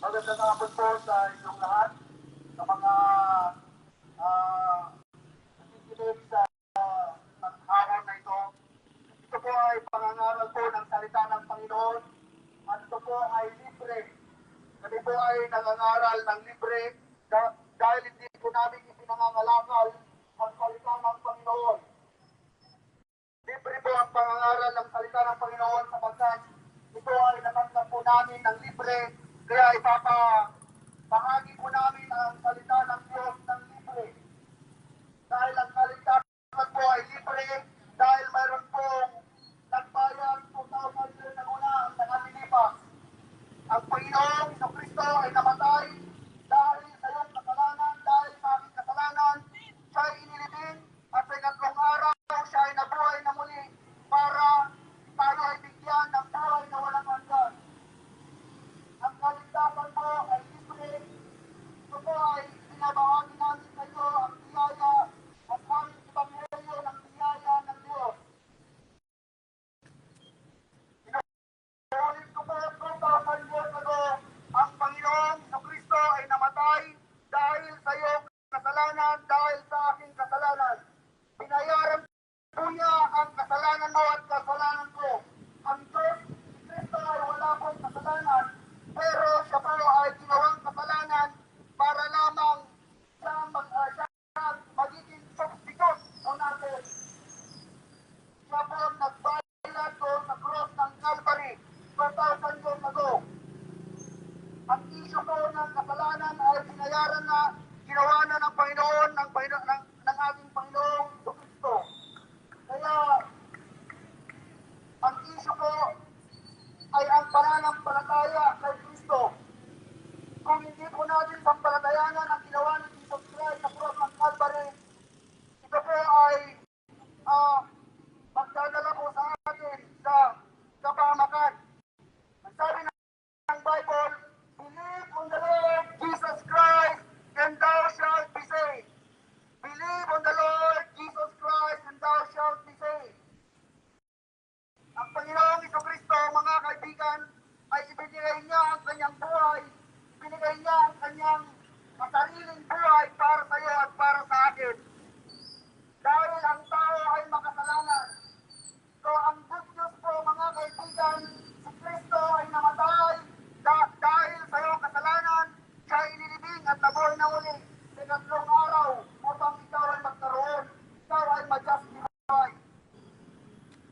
Magandang hapon po sa inyong lahat, sa mga nakikinig sa araw na ito. Ito po ay pangangaral po ng salita ng Panginoon at ito po ay libre. Kami po ay nangangaral ng libre dahil hindi po namin ipinangangalakal ang salita ng Panginoon. Libre po ang pangangaral ng salita ng Panginoon sapagkat ito ay natanggap po namin ng libre. Kaya ipapahagi po namin ang salita ng Diyos ng libre. Dahil ang kaligtasan po ay libre, dahil mayroon pong nagbayad 2,000 years na una ang nakatilipas. Ang Panginoong Jesucristo ay namatay dahil sa iyong kasalanan, dahil sa aking kasalanan, siya ay inilibing at sa ikatlong araw siya ay nabuhay na muli para tayo ay bigyan ng buhay na walang hanggan. Ang kaligtasan po ay libre. Ito po ay binabahagi namin sa iyo ang biyaya at aming ebanghelyo ng biyaya ng Diyos. Inuulit ko po 2,000 years ago, ang Panginoong Jesucristo ay namatay dahil sa iyong kasalanan, dahil sa aking kasalanan. Binayaran po niya ang kasalanan mo at kasalanan ko. Ang Diyos, si Kristo ay wala pong kasalanan, pero siya po ay ginawang kasalanan para lamang siya magiging substitute o natin. Siya po ang nagbayad doon sa cross ng Calvary 2,000 years ago. Ang issue po ng kasalanan ay binayaran na, ginawa na ng Panginoon, ng ating Panginoong Jesucristo. Kaya, ang issue po ay ang pananampalataya kay Kristo. Kung hindi po natin sampalatayanan ang ginawa ni Jesus Christ sa cross ng Calvary, ito po ay magdadala po sa atin sa kapahamakan. Ang sabi ng Bible, believe on the Lord Jesus Christ and thou shalt be saved. Believe on the Lord Jesus Christ and thou shalt be saved. Ang Panginoong Jesucristo, mga kaibigan, ay ibinigay niya ang kanyang buhay, ibinigay niya ang kanyang sariling buhay para sa iyo at para sa akin. Dahil ang tao ay makasalanan. So ang good news po, mga kaibigan, si Kristo ay namatay dahil sa iyong kasalanan, siya ay inilibing at nabuhay na uli. Sa ikatlong araw, upang ikaw ay magkaroon, ikaw ay ma-justify.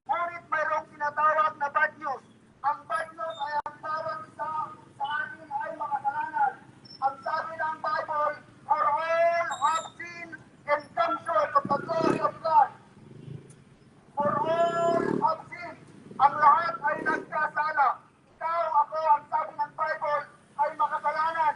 Ngunit mayroong tinatawag na bad news. Ang bad news ay ang bawat isa sa atin ay makasalanan. Ang sabi ng Bible, for all have sinned and come short of the glory of God. For all have sinned. Ang lahat ay nagkasala. Ikaw, ako, ang sabi ng Bible, ay makasalanan.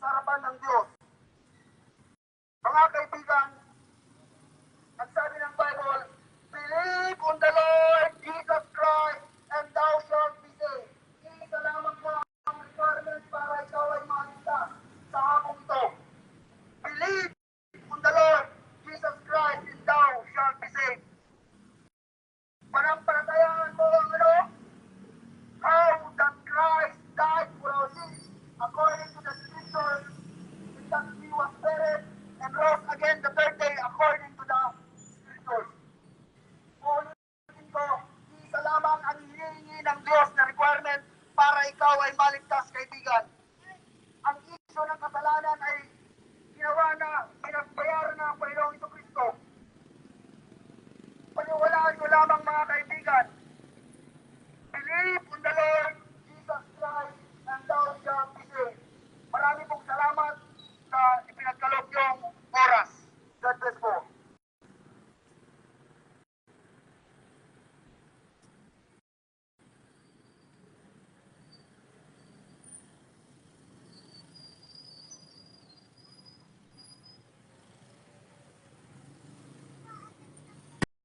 sa harapan ng Diyos. Mga kaibigan, ang sabi ng Bible, believe on the Lord Jesus Christ and thou shalt be saved. Isa lamang po ang requirement para ikaw ay maligtas sa hapong ito. Believe on the Lord Jesus Christ and thou shalt be saved. Panampalatayaan mo ang ano? How that Christ died for our sins according to the scriptures, and that he was buried and rose again the third day according to the scriptures. Ulitin ko, isa lamang ang hinihingi ng Diyos na requirement para ikaw ay maligtas, kaibigan. Ang isyo ng kasalanan ay ginawa na, pinagbayaran na ang Panginoong Jesucristo. Paniwalaan nyo lamang mga kaibigan. Believe